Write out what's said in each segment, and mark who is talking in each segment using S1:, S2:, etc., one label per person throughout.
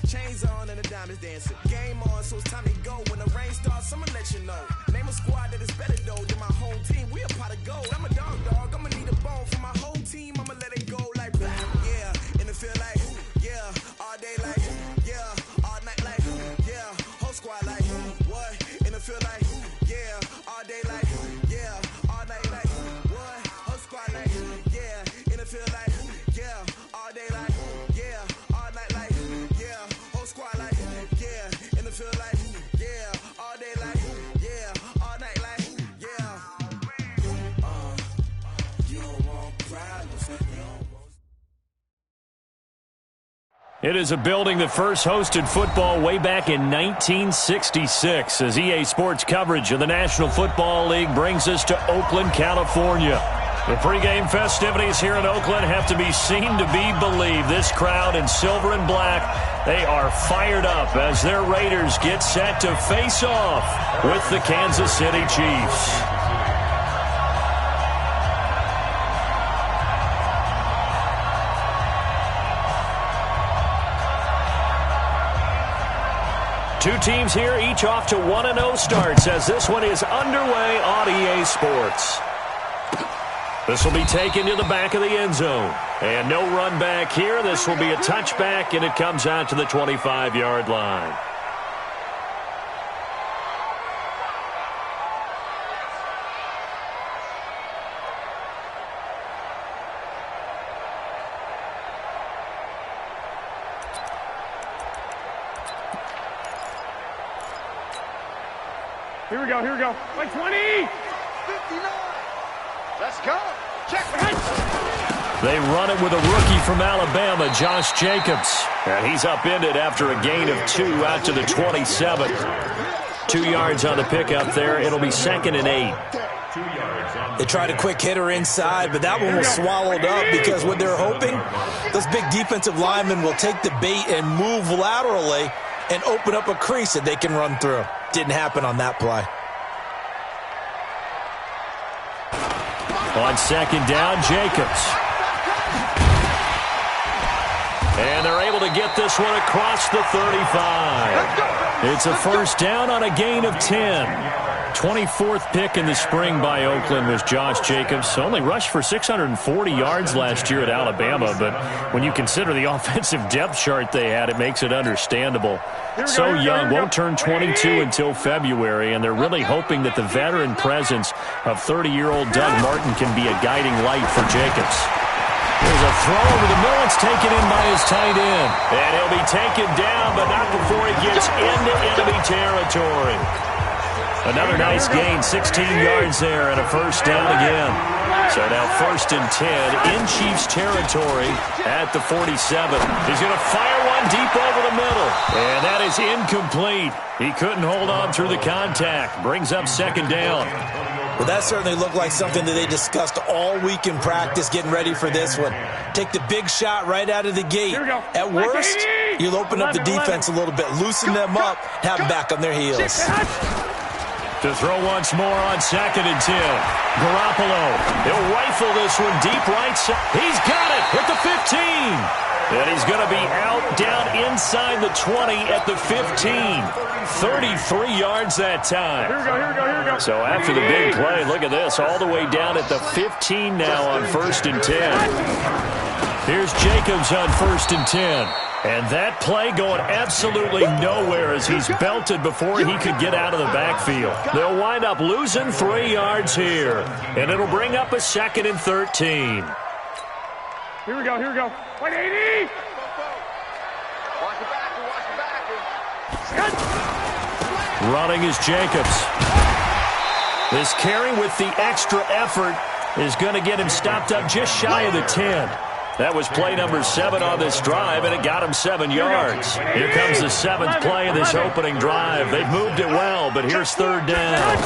S1: Chains on and the diamonds dancing. Game on, so it's time to go. When the rain starts, I'ma let you know. Name a squad that is better though than my home team. We a pot of gold. I'm a dog. I'ma need a bone for my whole team. I'ma let it go like blah. Yeah, and it feel like yeah, all day like yeah, all night like yeah, whole squad like what? And it feel like yeah, all day like yeah, all night like what? Whole squad like yeah, and it feel like yeah, all day like yeah, all night like yeah, whole squad like yeah, and it feel like yeah, all day like yeah, all night like yeah. You don't want problems.
S2: It is a building that first hosted football way back in 1966 as EA Sports coverage of the National Football League brings us to Oakland, California. The pregame festivities here in Oakland have to be seen to be believed. This crowd in silver and black, they are fired up as their Raiders get set to face off with the Kansas City Chiefs. Two teams here, each off to 1-0 starts as this one is underway on EA Sports. This will be taken to the back of the end zone. And no run back here. This will be a touchback, and it comes out to the 25-yard line.
S3: Here we go. Like 20! 59! Let's go! Check!
S2: They run it with a rookie from Alabama, Josh Jacobs. And he's upended after a gain of 2 out to the 27. 2 yards on the pickup there. It'll be 2nd and 8.
S4: They tried a quick hitter inside, but that one was swallowed up because what they're hoping, those big defensive linemen will take the bait and move laterally and open up a crease that they can run through. Didn't happen on that play.
S2: On 2nd down, Jacobs. And they're able to get this one across the 35. It's a first down on a gain of 10. 24th pick in the spring by Oakland was Josh Jacobs. Only rushed for 640 yards last year at Alabama, but when you consider the offensive depth chart they had, it makes it understandable. So young, won't turn 22 until February, and they're really hoping that the veteran presence of 30-year-old Doug Martin can be a guiding light for Jacobs. There's a throw over the middle. It's taken in by his tight end. And he'll be taken down, but not before he gets into enemy territory. Another nice gain, 16 yards there, and a first down again. So now 1st and 10 in Chiefs territory at the 47. He's going to fire one deep over the middle. And that is incomplete. He couldn't hold on through the contact. Brings up 2nd down.
S4: Well, that certainly looked like something that they discussed all week in practice getting ready for this one. Take the big shot right out of the gate. At worst, you'll open up the defense a little bit, loosen them up, have them back on their heels.
S2: To throw once more on 2nd and 10. Garoppolo, he'll rifle this one deep right side. He's got it at the 15. And he's going to be out down inside the 20 at the 15. 33 yards that time.
S3: Here we go.
S2: So after the big play, look at this, all the way down at the 15 now on 1st and 10. Here's Jacobs on 1st and 10. And that play going absolutely nowhere as he's belted before he could get out of the backfield. They'll wind up losing 3 yards here. And it'll bring up a 2nd and 13.
S3: Here we go. 180!
S2: Running is Jacobs. This carry with the extra effort is going to get him stopped up just shy of the 10. That was play number 7 on this drive, and it got him 7 yards. Here comes the 7th play of this opening drive. They've moved it well, but here's 3rd down.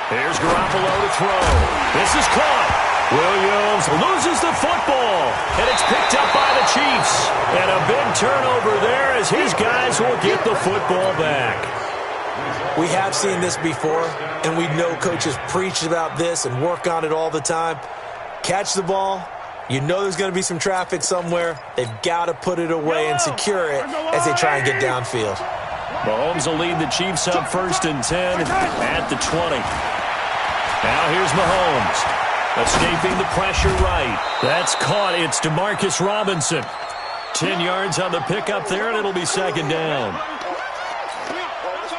S2: Here's Garoppolo to throw. This is caught. Williams loses the football, and it's picked up by the Chiefs. And a big turnover there as his guys will get the football back.
S4: We have seen this before, and we know coaches preach about this and work on it all the time. Catch the ball, You know there's going to be some traffic somewhere. They've got to put it away and secure it as they try and get downfield.
S2: Mahomes will lead the Chiefs up 1st and 10 at the 20. Now here's Mahomes. Escaping the pressure right. That's caught. It's Demarcus Robinson. 10 yards on the pickup there, and it'll be 2nd down.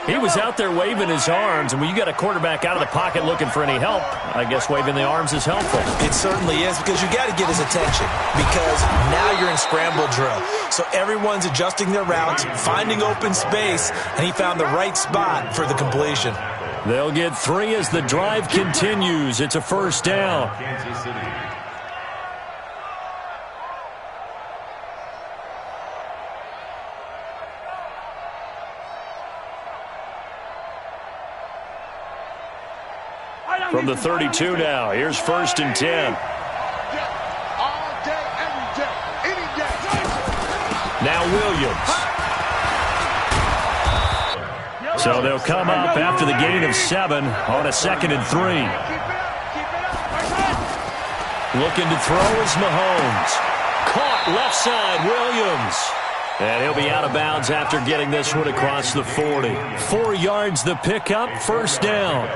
S2: He was out there waving his arms, and when you got a quarterback out of the pocket looking for any help, I guess waving the arms is helpful.
S4: It certainly is, because you got to get his attention, because now you're in scramble drill. So everyone's adjusting their routes, finding open space, and he found the right spot for the completion.
S2: They'll get 3 as the drive continues. It's a 1st down. From the 32 now, here's 1st and 10. Now Williams. So they'll come up after the gain of 7 on a 2nd and 3. Looking to throw is Mahomes. Caught left side, Williams. And he'll be out of bounds after getting this one across the 40. 4 yards the pickup, 1st down.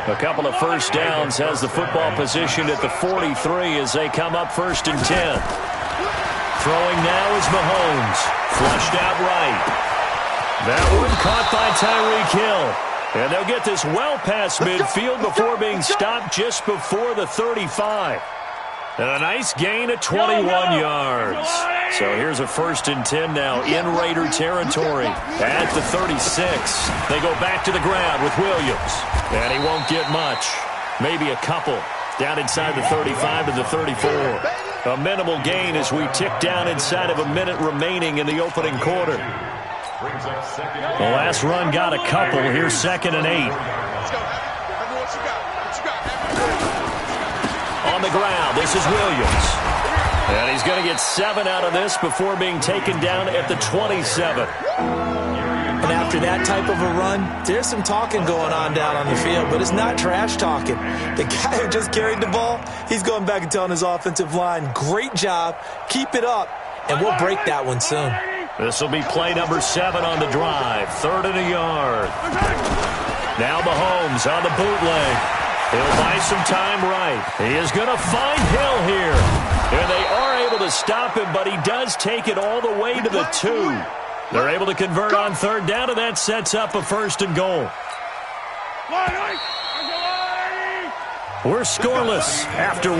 S2: A couple of 1st downs has the football position at the 43 as they come up 1st and 10. Throwing now is Mahomes. Flushed out right. That one caught by Tyreek Hill. And they'll get this well past midfield before being stopped just before the 35. And a nice gain of 21 yards. So here's a 1st and 10 now in Raider territory at the 36. They go back to the ground with Williams. And he won't get much. Maybe a couple. Down inside the 35 to the 34. A minimal gain as we tick down inside of a minute remaining in the opening quarter. The last run got a couple. Here's 2nd and 8. On the ground, this is Williams. And he's going to get 7 out of this before being taken down at the 27.
S4: And after that type of a run, there's some talking going on down on the field, but it's not trash talking. The guy who just carried the ball, he's going back and telling his offensive line, great job, keep it up, and we'll break that one soon.
S2: This will be play number 7 on the drive, 3rd and a yard. Now Mahomes on the bootleg. He'll buy some time right. He is going to find Hill here. And they are able to stop him, but he does take it all the way to the 2. They're able to convert on 3rd down, and that sets up a 1st and goal. We're scoreless after 1.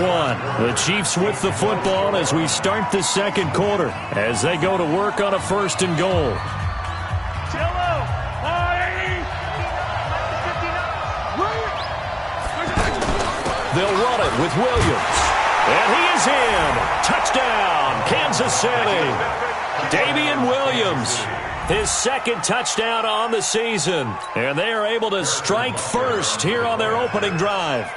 S2: The Chiefs with the football as we start the 2nd quarter as they go to work on a 1st and goal. They'll run it with Williams. And he is in. Touchdown, Kansas City. Damian Williams, his 2nd touchdown on the season. And they are able to strike first here on their opening drive.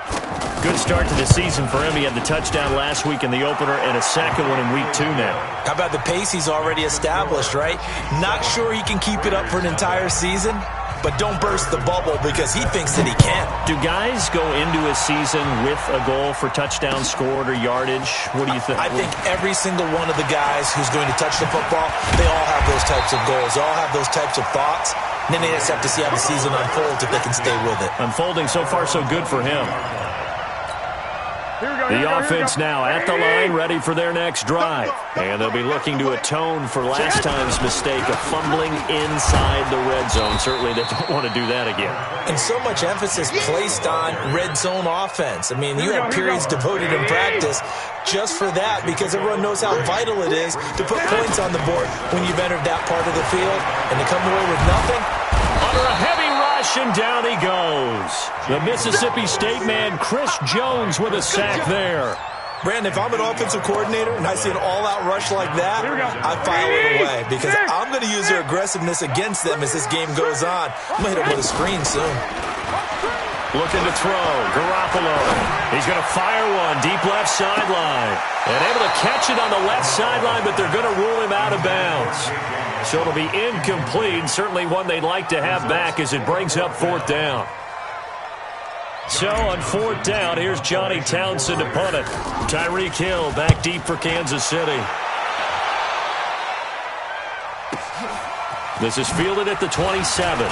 S2: Good start to the season for him. He had the touchdown last week in the opener and a 2nd one in week 2 now.
S4: How about the pace he's already established, right? Not sure he can keep it up for an entire season, but don't burst the bubble because he thinks that he can.
S2: Do guys go into a season with a goal for touchdown scored or yardage? What do you think?
S4: I think every single one of the guys who's going to touch the football, they all have those types of goals. They all have those types of thoughts. And then they just have to see how the season unfolds if they can stay with it.
S2: Unfolding so far so good for him. The offense now at the line, ready for their next drive. And they'll be looking to atone for last time's mistake of fumbling inside the red zone. Certainly they don't want to do that again.
S4: And so much emphasis placed on red zone offense. I mean, you have periods devoted in practice just for that because everyone knows how vital it is to put points on the board when you've entered that part of the field. And to come away with nothing.
S2: Under a heavy rush, and down he goes. The Mississippi State man, Chris Jones, with a sack there.
S4: Brandon, if I'm an offensive coordinator and I see an all-out rush like that, I file it away because I'm going to use their aggressiveness against them as this game goes on. I'm going to hit them with a screen soon.
S2: Looking to throw, Garoppolo. He's going to fire one, deep left sideline. And able to catch it on the left sideline, but they're going to rule him out of bounds. So it'll be incomplete, certainly one they'd like to have back as it brings up 4th down. So on 4th down, here's Johnny Townsend to punt it. Tyreek Hill back deep for Kansas City. This is fielded at the 27.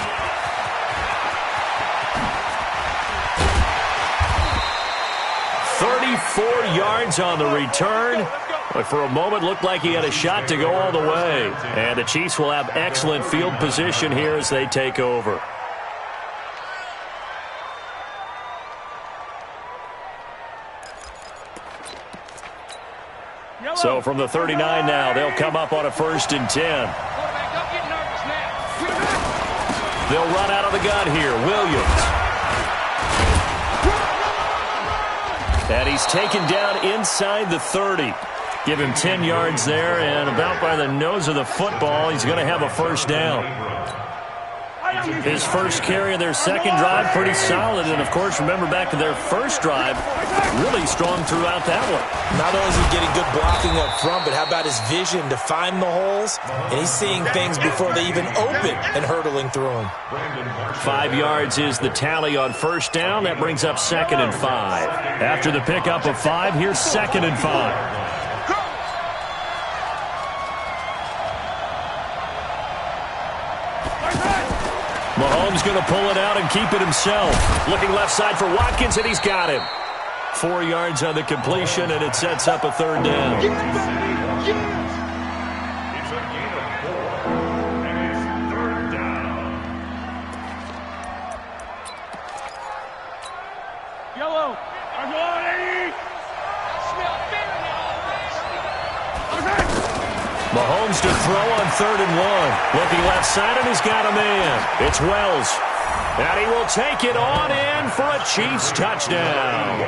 S2: Yards on the return, but for a moment looked like he had a shot to go all the way. And the Chiefs will have excellent field position here as they take over. So from the 39 now, they'll come up on a 1st and 10. They'll run out of the gun here. Williams. And he's taken down inside the 30. Give him 10 yards there, and about by the nose of the football, he's going to have a 1st down. His first carry of their second drive, pretty solid. And, of course, remember back to their first drive, really strong throughout that one.
S4: Not only is he getting good blocking up front, but how about his vision to find the holes? And he's seeing things before they even open and hurtling through them.
S2: 5 yards is the tally on 1st down. That brings up 2nd and 5. After the pickup of 5, here's 2nd and 5. Mahomes going to pull it out and keep it himself. Looking left side for Watkins, and he's got him. 4 yards on the completion, and it sets up a 3rd down.
S3: It's a gain of 4, and it's 3rd down. Yellow.
S2: Mahomes to throw on 3rd and 1. Looking left side, and he's got a man. It's Wells. And he will take it on in for a Chiefs touchdown.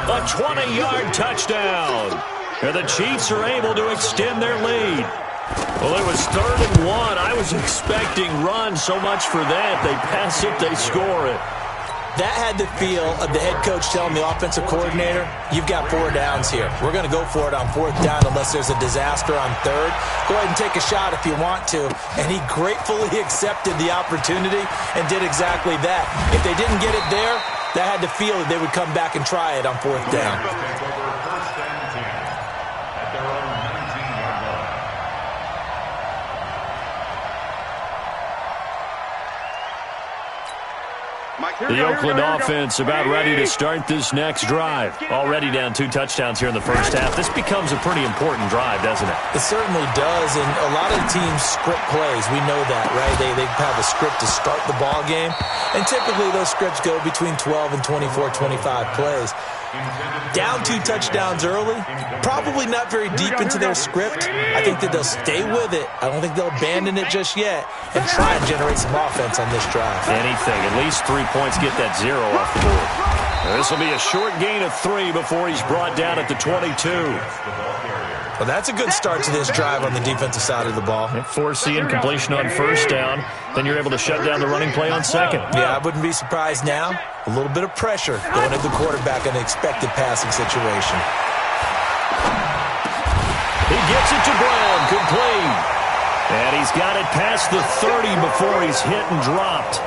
S2: A 20-yard touchdown. And the Chiefs are able to extend their lead. Well, it was 3rd and 1. I was expecting run so much for that. They pass it, they score it.
S4: That had the feel of the head coach telling the offensive coordinator, you've got 4 downs here. We're going to go for it on 4th down unless there's a disaster on 3rd. Go ahead and take a shot if you want to. And he gratefully accepted the opportunity and did exactly that. If they didn't get it there, that had the feel that they would come back and try it on 4th down.
S2: The Oakland offense about ready to start this next drive. Already down 2 touchdowns here in the first half. This becomes a pretty important drive, doesn't it?
S4: It certainly does, and a lot of the teams script plays. We know that, right? They have a script to start the ball game, and typically those scripts go between 12 and 24, 25 plays. Down 2 touchdowns early, probably not very deep into their script. I think that they'll stay with it. I don't think they'll abandon it just yet and try and generate some offense on this drive.
S2: Anything, at least 3 points, get that 0 off the board. This will be a short gain of 3 before he's brought down at the 22.
S4: Well, that's a good start to this drive on the defensive side of the ball.
S2: Forcing completion on 1st down. Then you're able to shut down the running play on 2nd.
S4: Yeah, I wouldn't be surprised now. A little bit of pressure going at the quarterback in the expected passing situation.
S2: He gets it to Brown, complete. And he's got it past the 30 before he's hit and dropped.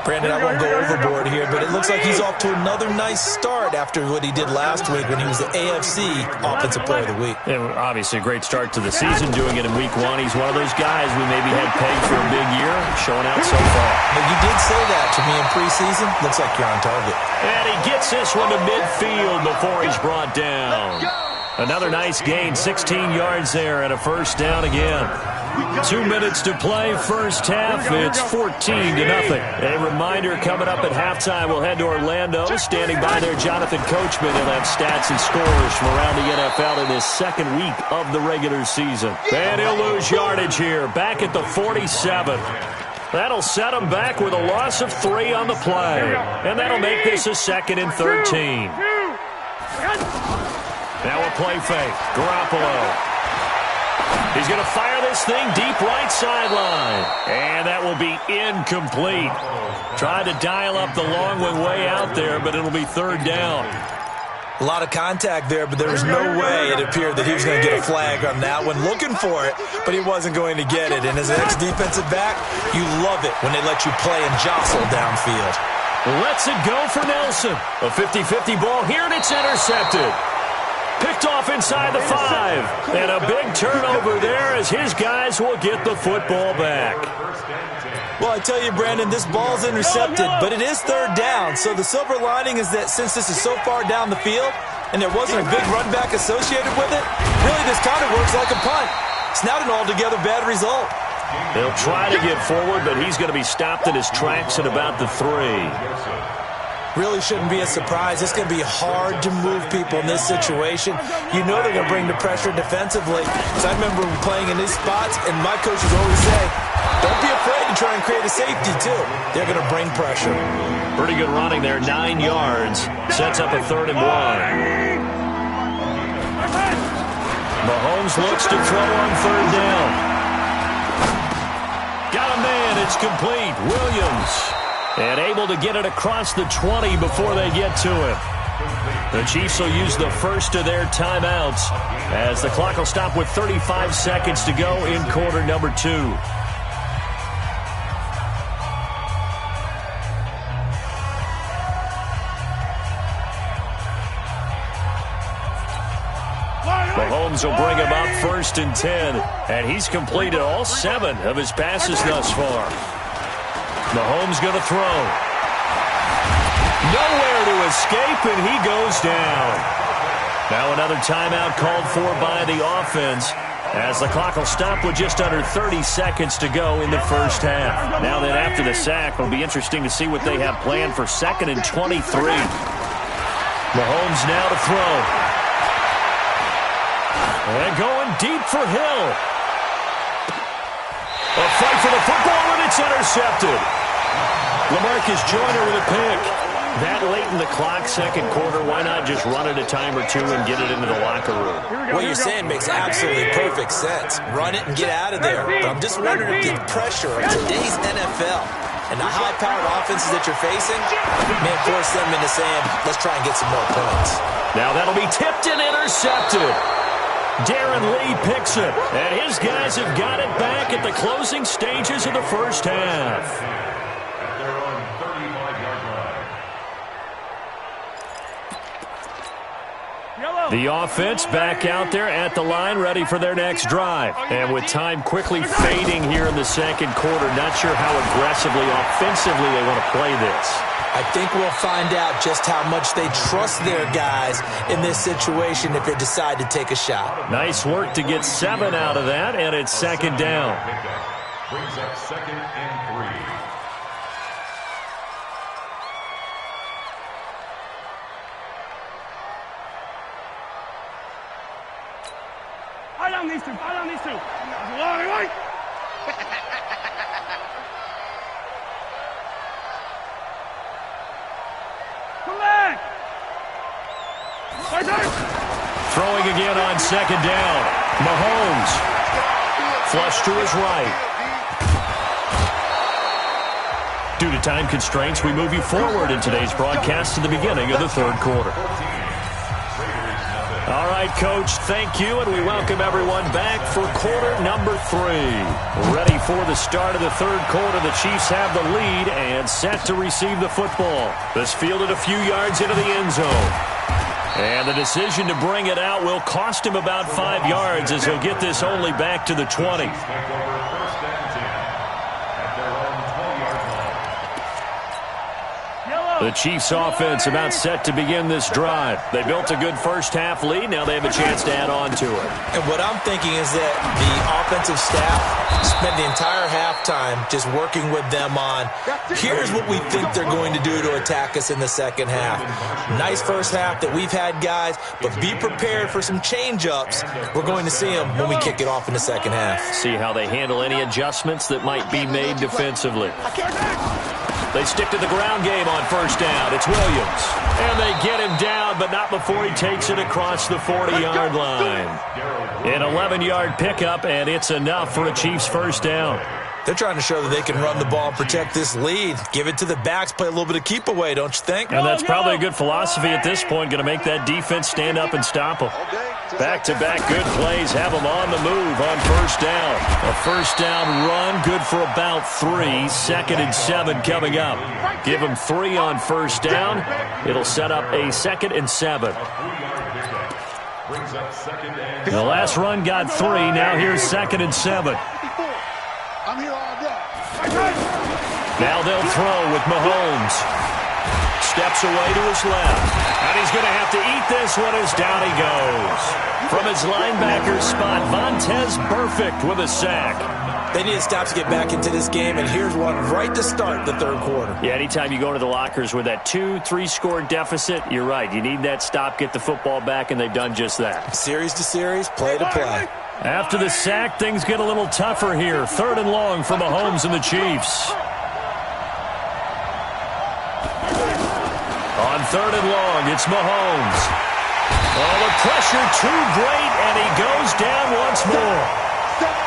S4: Brandon, I won't go overboard here, but it looks like he's off to another nice start after what he did last week when he was the AFC Offensive Player of the Week.
S2: Yeah, obviously a great start to the season, doing it in Week 1. He's one of those guys we maybe had pegged for a big year, showing out so far.
S4: But you did say that to me in preseason. Looks like you're on target.
S2: And he gets this one to midfield before he's brought down. Another nice gain, 16 yards there, and a 1st down again. 2 minutes to play, first half. It's 14-0. A reminder, coming up at halftime, we'll head to Orlando. Standing by there, Jonathan Coachman. He'll have stats and scores from around the NFL in his 2nd week of the regular season. And he'll lose yardage here, back at the 47. That'll set him back with a loss of 3 on the play. And that'll make this a 2nd and 13. Now a play fake. Garoppolo. He's going to fire this thing deep right sideline. And that will be incomplete. Tried to dial up the long one way out there, but it'll be 3rd down.
S4: A lot of contact there, but there was no way it appeared that he was going to get a flag on that one. Looking for it, but he wasn't going to get it. And as an ex-defensive back, you love it when they let you play and jostle downfield.
S2: Lets it go for Nelson. A 50-50 ball here, and it's intercepted. Picked off inside the 5. And a big turnover there as his guys will get the football back.
S4: Well, I tell you, Brandon, this ball's intercepted, but it is third down. So the silver lining is that since this is so far down the field and there wasn't a big run back associated with it, really this kind of works like a punt. It's not an altogether bad result.
S2: They'll try to get forward, but he's going to be stopped in his tracks at about the 3.
S4: Really shouldn't be a surprise. It's going to be hard to move people in this situation. You know they're going to bring the pressure defensively. So I remember playing in these spots, and my coaches always say, don't be afraid to try and create a safety, too. They're going to bring pressure.
S2: Pretty good running there, 9 yards. Sets up a 3rd and 1. Mahomes looks to throw on 3rd down. Got a man. It's complete. Williams. And able to get it across the 20 before they get to him. The Chiefs will use the first of their timeouts as the clock will stop with 35 seconds to go in quarter number 2. Mahomes will bring him up 1st and 10. And he's completed all 7 of his passes thus far. Mahomes going to throw. Nowhere to escape, and he goes down. Now another timeout called for by the offense as the clock will stop with just under 30 seconds to go in the first half. Now then, after the sack, it'll be interesting to see what they have planned for 2nd and 23. Mahomes now to throw. And going deep for Hill. A fight for the football, and it's intercepted. LaMarcus Joyner with a pick. That late in the clock, 2nd quarter, why not just run it a time or 2 and get it into the locker room?
S4: What you're saying makes absolutely perfect sense. Run it and get out of there. But I'm just wondering if the pressure of today's NFL and the high-powered offenses that you're facing may force them into saying, let's try and get some more points.
S2: Now that'll be tipped and intercepted. Darren Lee picks it, and his guys have got it back at the closing stages of the first half. The offense back out there at the line, ready for their next drive. And with time quickly fading here in the 2nd quarter, not sure how aggressively, offensively they want to play this.
S4: I think we'll find out just how much they trust their guys in this situation if they decide to take a shot.
S2: Nice work to get 7 out of that, and it's 2nd down.
S3: Brings up 2nd and 3.
S5: Eye on these two. Eye on these two. Come back.
S2: Throwing again on 2nd down. Mahomes. Flush to his right. Due to time constraints, we move you forward in today's broadcast to the beginning of the 3rd quarter. All right, Coach, thank you, and we welcome everyone back for quarter number 3. Ready for the start of the 3rd quarter. The Chiefs have the lead and set to receive the football. This fielded a few yards into the end zone. And the decision to bring it out will cost him about 5 yards as he'll get this only back to the 20. The Chiefs offense about set to begin this drive. They built a good first half lead. Now they have a chance to add on to it.
S4: And what I'm thinking is that the offensive staff spent the entire halftime just working with them on, here's what we think they're going to do to attack us in the 2nd half. Nice first half that we've had, guys, but be prepared for some change-ups. We're going to see them when we kick it off in the 2nd half.
S2: See how they handle any adjustments that might be made defensively. They stick to the ground game on 1st down. It's Williams. And they get him down, but not before he takes it across the 40-yard line. An 11-yard pickup, and it's enough for a Chiefs 1st down.
S4: They're trying to show that they can run the ball and protect this lead. Give it to the backs, play a little bit of keep away, don't you think?
S2: And that's probably a good philosophy at this point, going to make that defense stand up and stop them. Back-to-back good plays have them on the move on first down. A first down run, good for about 3. 2nd and 7 coming up. Give them 3 on first down. It'll set up a 2nd and 7. The last run got 3. Now here's 2nd and 7. Now they'll throw with Mahomes. Steps away to his left. And he's going to have to eat this one as down he goes. From his linebacker spot, Vontaze Burfict with a sack.
S4: They need to stop to get back into this game, and here's one right to start the third quarter.
S2: Yeah, anytime you go into the lockers with that 2-3 score deficit, you're right. You need that stop, get the football back, and they've done just that.
S4: Series to series, play to play.
S2: After the sack, things get a little tougher here. 3rd and long for Mahomes and the Chiefs. On 3rd and long, it's Mahomes. Oh, the pressure too great, and he goes down once more.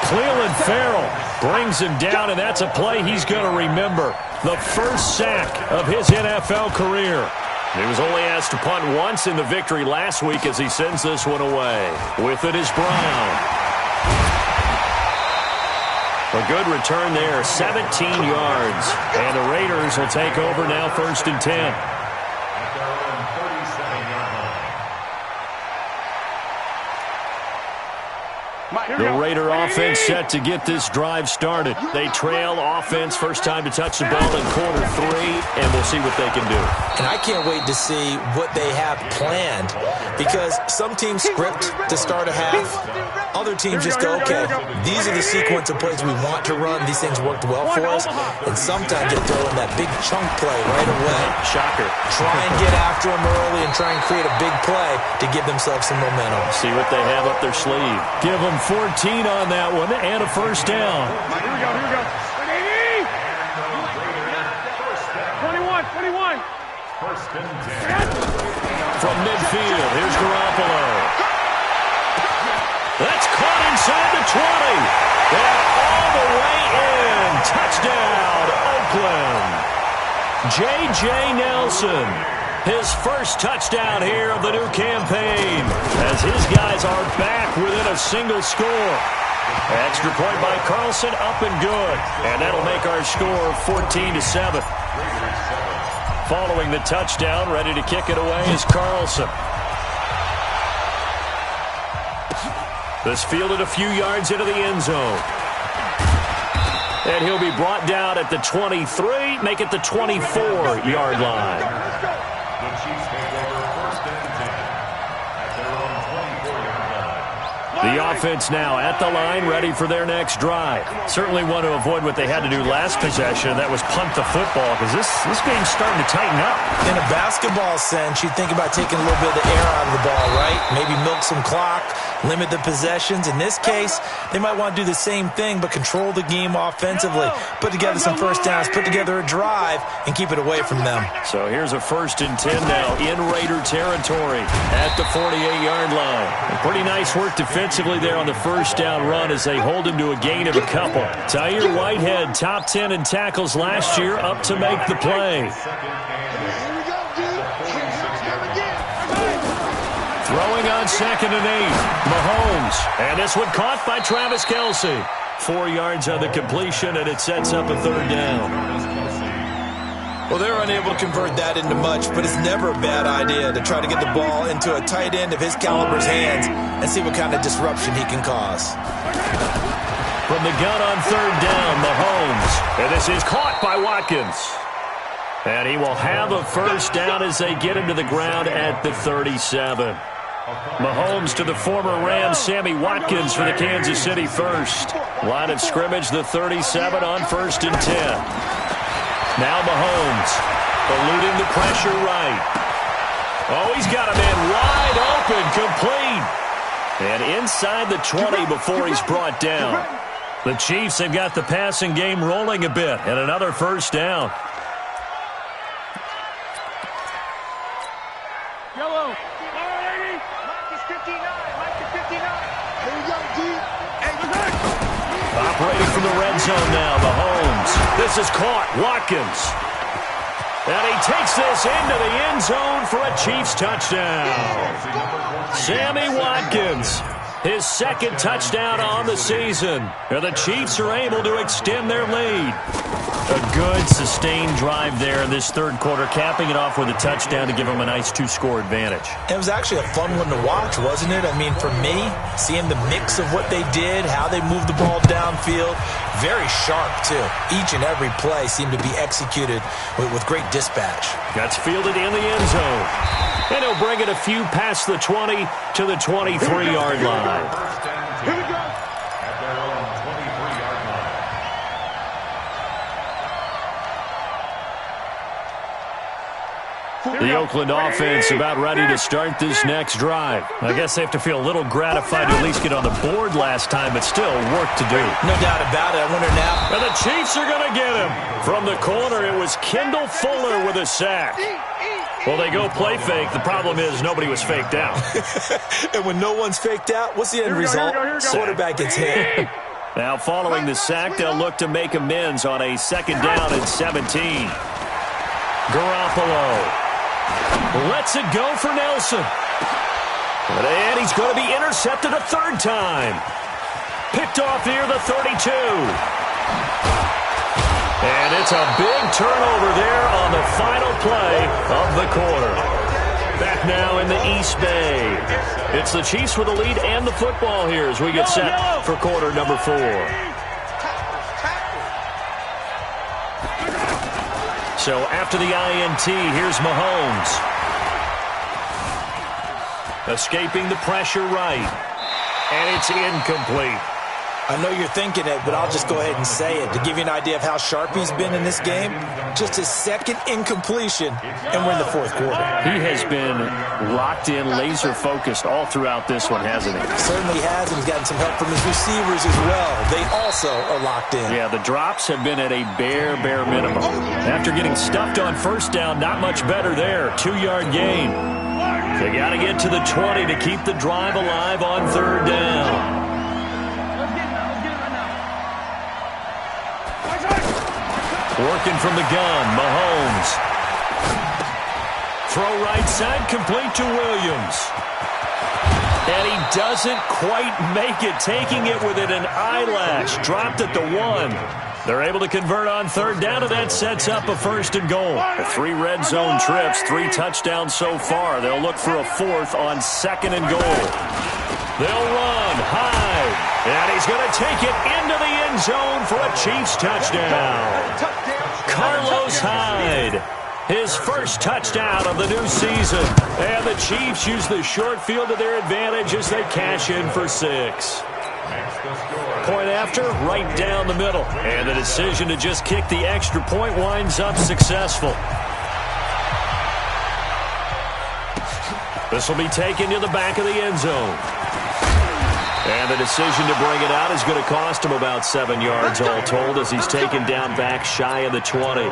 S2: Cleveland Farrell brings him down, and that's a play he's going to remember. The first sack of his NFL career. He was only asked to punt once in the victory last week as he sends this one away. With it is Brown. A good return there, 17 yards. And the Raiders will take over now 1st and 10. The Raider offense set to get this drive started. They trail offense, first time to touch the ball in quarter 3, and we'll see what they can do.
S4: And I can't wait to see what they have planned, because some teams script to start a half. Other teams just go, okay, these are the sequence of plays we want to run. These things worked well for us. And sometimes they throw in that big chunk play right away.
S2: Shocker.
S4: Try and get after them early and try and create a big play to give themselves some momentum.
S2: See what they have up their sleeve. Give them 14 on that one and a first down.
S5: Here we go, here we go. 21.
S3: First and 10.
S2: From midfield, here's Garoppolo. That's caught inside the 20. And all the way in. Touchdown, Oakland. J.J. Nelson. His first touchdown here of the new campaign, as his guys are back within a single score. Extra point by Carlson, up and good. And that'll make our score 14-7. Following the touchdown, ready to kick it away is Carlson. This fielded a few yards into the end zone. And he'll be brought down at the 23, make it the 24-yard line.
S3: The Chiefs take over 1st and 10 at their own 24-yard line.
S2: The offense now at the line, ready for their next drive. Certainly want to avoid what they had to do last possession. That was punt the football, because this game's starting to tighten up.
S4: In a basketball sense, you think about taking a little bit of the air out of the ball, right? Maybe milk some clock, limit the possessions. In this case, they might want to do the same thing, but control the game offensively. Put together some first downs, put together a drive, and keep it away from them.
S2: So here's a 1st and 10 now in Raider territory at the 48-yard line. And pretty nice work defensively there on the first down run as they hold him to a gain of a couple. Tyre Whitehead, top 10 in tackles last year, up to make the play. Throwing on 2nd and 8, Mahomes. And this one caught by Travis Kelce. 4 yards on the completion, and it sets up a 3rd down.
S4: Well, they're unable to convert that into much, but it's never a bad idea to try to get the ball into a tight end of his caliber's hands and see what kind of disruption he can cause.
S2: From the gun on 3rd down, Mahomes. And this is caught by Watkins. And he will have a first down as they get him to the ground at the 37. Mahomes to the former Rams, Sammy Watkins for the Kansas City first. Line of scrimmage, the 37 on 1st and 10. Now Mahomes, eluding the pressure right. Oh, he's got a man wide open, complete. And inside the 20 before he's brought down. The Chiefs have got the passing game rolling a bit, and another first down.
S5: Yellow. Mike is 59. Mike is 59. Here we go, D. Hey,
S2: operating from the red zone now. Mahomes. This is caught. Watkins. And he takes this into the end zone for a Chiefs touchdown. Sammy Watkins, his second touchdown on the season. And the Chiefs are able to extend their lead. A good, sustained drive there in this third quarter, capping it off with a touchdown to give them a nice two-score advantage.
S4: It was actually a fun one to watch, wasn't it? I mean, for me, seeing the mix of what they did, how they moved the ball downfield, very sharp, too. Each and every play seemed to be executed with great dispatch.
S2: That's fielded in the end zone. And he'll bring it a few past the 20 to the 23-yard line.
S3: Here we go. At their own 23-yard line.
S2: The Oakland offense about ready to start this next drive. I guess they have to feel a little gratified to at least get on the board last time, but still work to do.
S4: No doubt about it. I wonder now.
S2: And the Chiefs are going to get him. From the corner, it was Kendall Fuller with a sack. Well, they go play fake. The problem is nobody was faked out.
S4: And when no one's faked out, what's the end result? Quarterback gets hit.
S2: Now, following the sack, they'll look to make amends on a second down and 17. Garoppolo lets it go for Nelson. And he's going to be intercepted a third time. Picked off near the 32. And it's a big turnover there on the final play of the quarter. Back now in the East Bay. It's the Chiefs with the lead and the football here as we get set for quarter number 4. So after the INT, here's Mahomes. Escaping the pressure right. And it's incomplete.
S4: I know you're thinking it, but I'll just go ahead and say it. To give you an idea of how sharp he's been in this game, just his second incompletion, and we're in the fourth quarter.
S2: He has been locked in, laser-focused all throughout this one, hasn't he?
S4: Certainly has, and he's gotten some help from his receivers as well. They also are locked in.
S2: Yeah, the drops have been at a bare minimum. After getting stuffed on first down, not much better there. 2-yard gain. They got to get to the 20 to keep the drive alive on third down. Working from the gun, Mahomes. Throw right side, complete to Williams. And he doesn't quite make it, taking it within an eyelash. Dropped at the 1. They're able to convert on third down, and that sets up a first and goal. 3 red zone trips, 3 touchdowns so far. They'll look for a 4th on second and goal. They'll run high, and he's going to take it into the end zone for a Chiefs touchdown. Carlos Hyde, his first touchdown of the new season. And the Chiefs use the short field to their advantage as they cash in for 6. Point after, right down the middle. And the decision to just kick the extra point winds up successful. This will be taken to the back of the end zone. And the decision to bring it out is going to cost him about 7 yards all told as he's taken down back shy of the 20.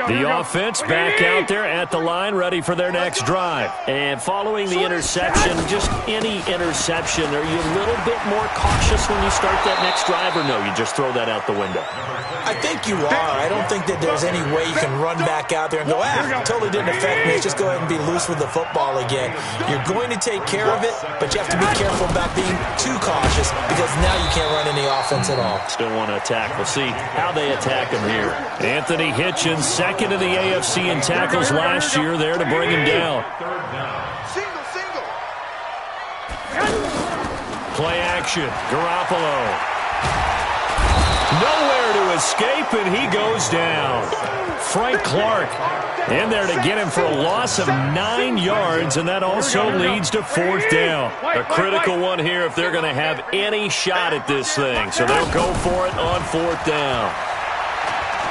S2: The offense back out there at the line, ready for their next drive. And following the interception, just any interception, are you a little bit more cautious when you start that next drive, or no, you just throw that out the window?
S4: I think you are. I don't think that there's any way you can run back out there and go, totally didn't affect me. Let's just go ahead and be loose with the football again. You're going to take care of it, but you have to be careful about being too cautious because now you can't run any offense at all.
S2: Still want to attack. We'll see how they attack him here. Anthony Hitchens, second in the AFC in tackles last year, there to bring him down. Play action. Garoppolo. Nowhere to escape, and he goes down. Frank Clark in there to get him for a loss of 9 yards, and that also leads to 4th down. A critical one here if they're going to have any shot at this thing. So they'll go for it on 4th down.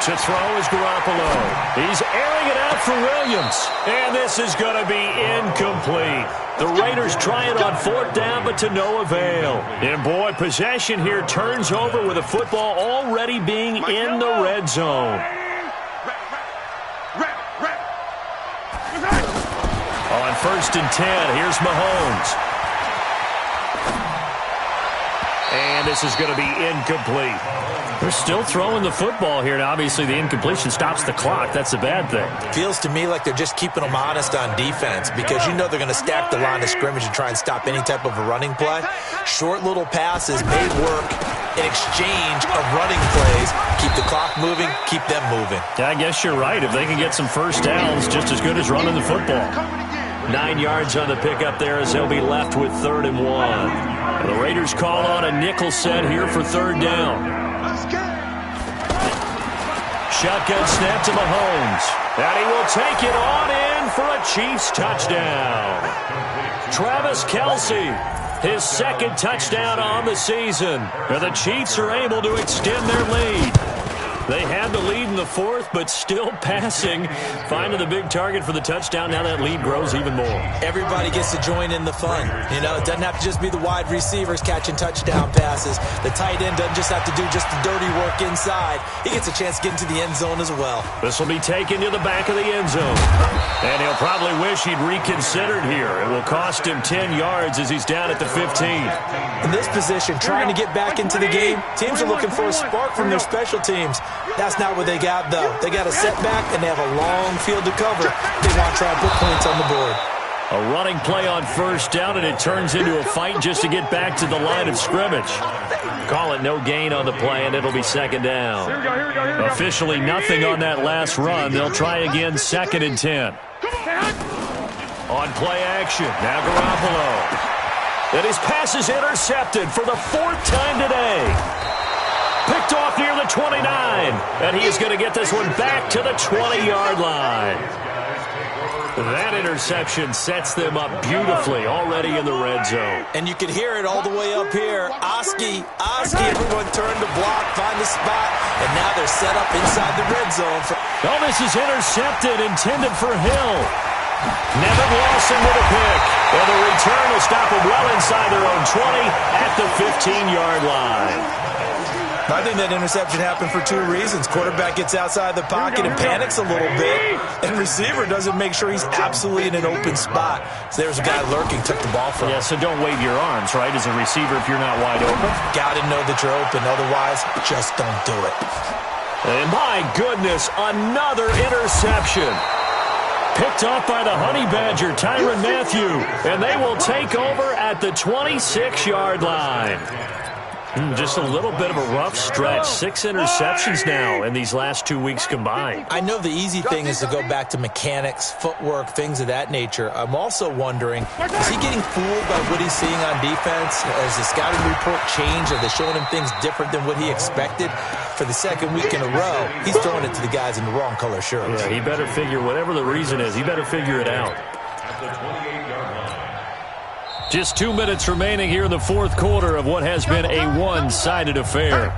S2: To throw is Garoppolo. He's airing it out for Williams. And this is going to be incomplete. The Raiders try it on 4th down, but to no avail. And boy, possession here turns over with the football already being in the red zone. On 1st and 10. Here's Mahomes. And this is going to be incomplete. They're still throwing the football here. Now, obviously, the incompletion stops the clock. That's a bad thing.
S4: Feels to me like they're just keeping them honest on defense because you know they're going to stack the line of scrimmage and try and stop any type of a running play. Short little passes may work in exchange of running plays. Keep the clock moving, keep them moving.
S2: Yeah, I guess you're right. If they can get some first downs, just as good as running the football. 9 yards on the pickup there as they'll be left with 3rd and 1. The Raiders call on a nickel set here for 3rd down. Shotgun snap to Mahomes. And he will take it on in for a Chiefs touchdown. Travis Kelce, his 2nd touchdown on the season. And the Chiefs are able to extend their lead. They had the lead in the 4th, but still passing. Finding the big target for the touchdown. Now that lead grows even more.
S4: Everybody gets to join in the fun. You know, it doesn't have to just be the wide receivers catching touchdown passes. The tight end doesn't just have to do just the dirty work inside. He gets a chance to get into the end zone as well.
S2: This will be taken to the back of the end zone. And he'll probably wish he'd reconsidered here. It will cost him 10 yards as he's down at the 15.
S4: In this position, trying to get back into the game, teams are looking for a spark from their special teams. That's not what they got, though. They got a setback, and they have a long field to cover. They want to try and put points on the board.
S2: A running play on 1st down, and it turns into a fight just to get back to the line of scrimmage. Call it no gain on the play, and it'll be 2nd down. Officially nothing on that last run. They'll try again 2nd and 10. On play action, now Garoppolo. And his pass is intercepted for the 4th time today. Picked off near the 29. And he is going to get this one back to the 20-yard line. That interception sets them up beautifully already in the red zone.
S4: And you can hear it all the way up here. Oski, everyone turned to block, find the spot, and now they're set up inside the red zone.
S2: Oh, this is intercepted, intended for Hill. Nevin Lawson with a pick. And the return will stop them well inside their own 20 at the 15-yard line.
S4: I think that interception happened for 2 reasons. Quarterback gets outside the pocket and panics a little bit, and receiver doesn't make sure he's absolutely in an open spot. So there's a guy lurking, took the ball from him.
S2: Yeah, so don't wave your arms, right, as a receiver if you're not wide open.
S4: Got to know that you're open. Otherwise, just don't do it.
S2: And my goodness, another interception. Picked off by the Honey Badger, Tyrann Mathieu. And they will take over at the 26-yard line. Just a little bit of a rough stretch. 6 interceptions now in these last 2 weeks combined.
S4: I know the easy thing is to go back to mechanics, footwork, things of that nature. I'm also wondering, is he getting fooled by what he's seeing on defense? Has the scouting report changed? Are they showing him things different than what he expected? For the 2nd week in a row, he's throwing it to the guys in the wrong color shirts.
S2: Yeah, he better figure, whatever the reason is, he better figure it out.
S3: At the 28-yard line.
S2: Just 2 minutes remaining here in the 4th quarter of what has been a one-sided affair.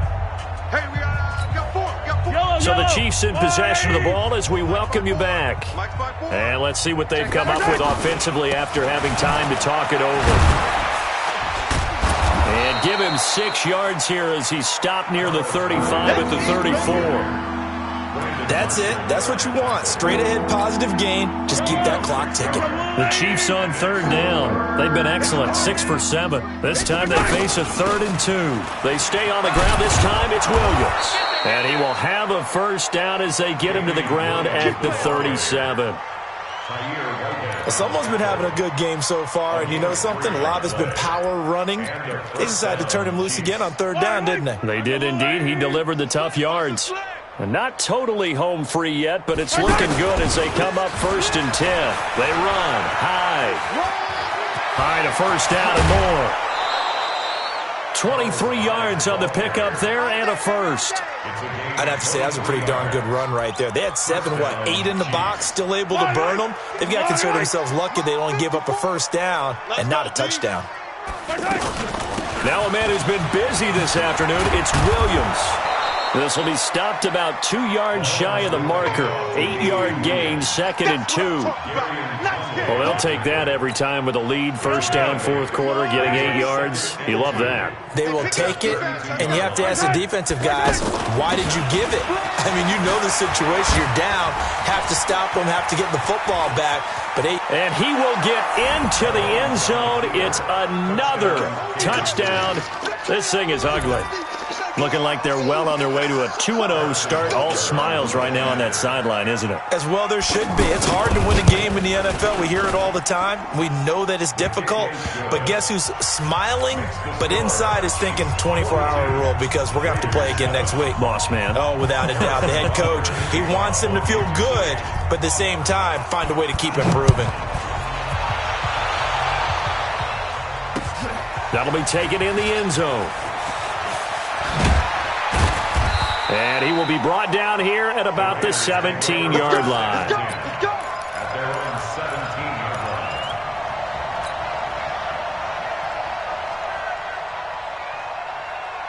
S2: So the Chiefs in possession of the ball as we welcome you back. And let's see what they've come up with offensively after having time to talk it over. And give him 6 yards here as he's stopped near the 35 at the 34.
S4: That's it. That's what you want. Straight ahead positive gain. Just keep that clock ticking.
S2: The Chiefs on 3rd down. They've been excellent. 6 for 7. This time they face a 3rd and 2. They stay on the ground. This time it's Williams. And he will have a 1st down as they get him to the ground at the 37.
S4: Well, someone's been having a good game so far, and you know something? A lot of it's been power running. They decided to turn him loose again on 3rd down, didn't they?
S2: They did indeed. He delivered the tough yards. And not totally home free yet, but it's looking good as they come up 1st and 10. They run high. High to 1st down and more. 23 yards on the pickup there and a 1st.
S4: I'd have to say that was a pretty darn good run right there. They had 8 in the box, still able to burn them. They've got to consider themselves lucky they only gave up a 1st down and not a touchdown.
S2: Now a man who's been busy this afternoon, it's Williams. This will be stopped about 2 yards shy of the marker. 8-yard gain, 2nd and 2. Well, they'll take that every time with a lead, first down, fourth quarter, getting 8 yards. You love that.
S4: They will take it, and you have to ask the defensive guys, why did you give it? I mean, you know the situation. You're down, have to stop them, have to get the football back.
S2: And he will get into the end zone. It's another touchdown. This thing is ugly. Looking like they're well on their way to a 2-0 start. All smiles right now on that sideline, isn't it?
S4: As well there should be. It's hard to win a game in the NFL. We hear it all the time. We know that it's difficult. But guess who's smiling? But inside is thinking 24-hour rule because we're going to have to play again next week.
S2: Boss man.
S4: Oh, without a doubt. The head coach, he wants them to feel good, but at the same time, find a way to keep improving.
S2: That'll be taken in the end zone. And he will be brought down here at about the 17-yard line.
S3: At their own 17-yard line.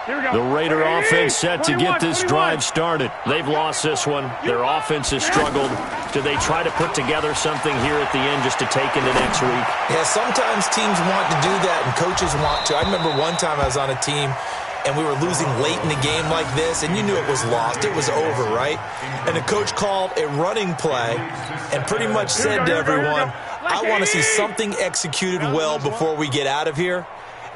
S5: Here we go.
S2: The Raider offense set to get this drive started. They've lost this one. Their offense has struggled. Do they try to put together something here at the end just to take into next week?
S4: Yeah, sometimes teams want to do that and coaches want to. I remember one time I was on a team and we were losing late in the game like this, and you knew it was lost. It was over, right? And the coach called a running play and pretty much said to everyone, I want to see something executed well before we get out of here.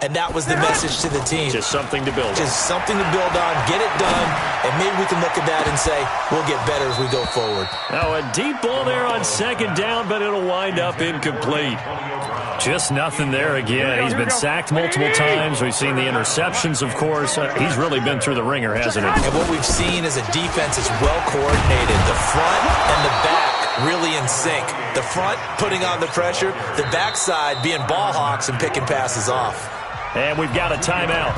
S4: And that was the message to the team.
S2: Just something to build on.
S4: Just something to build on, get it done, and maybe we can look at that and say, we'll get better as we go forward.
S2: Now a deep ball there on second down, but it'll wind up incomplete. Just nothing there again. He's been sacked multiple times. We've seen the interceptions, of course. He's really been through the ringer, hasn't he?
S4: And what we've seen is a defense that's well coordinated. The front and the back really in sync. The front putting on the pressure, the backside being ball hawks and picking passes off.
S2: And we've got a timeout.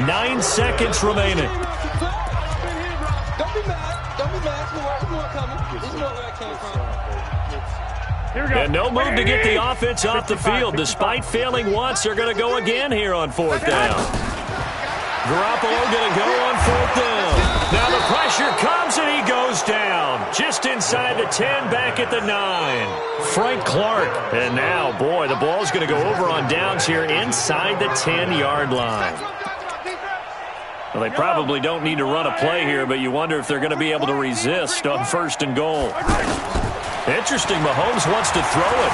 S2: 9 seconds remaining.
S6: Don't be mad. Don't be mad. There's more coming. There's more where I came from.
S2: And no move to get the offense off the field. Despite failing once, they're going to go again here on fourth down. Garoppolo going to go on fourth down. Now the pressure comes and he goes down. Just inside the 10, back at the 9. Frank Clark. And now, boy, the ball's going to go over on downs here inside the 10-yard line. Well, they probably don't need to run a play here, but you wonder if they're going to be able to resist on first and goal. Interesting, Mahomes wants to throw it.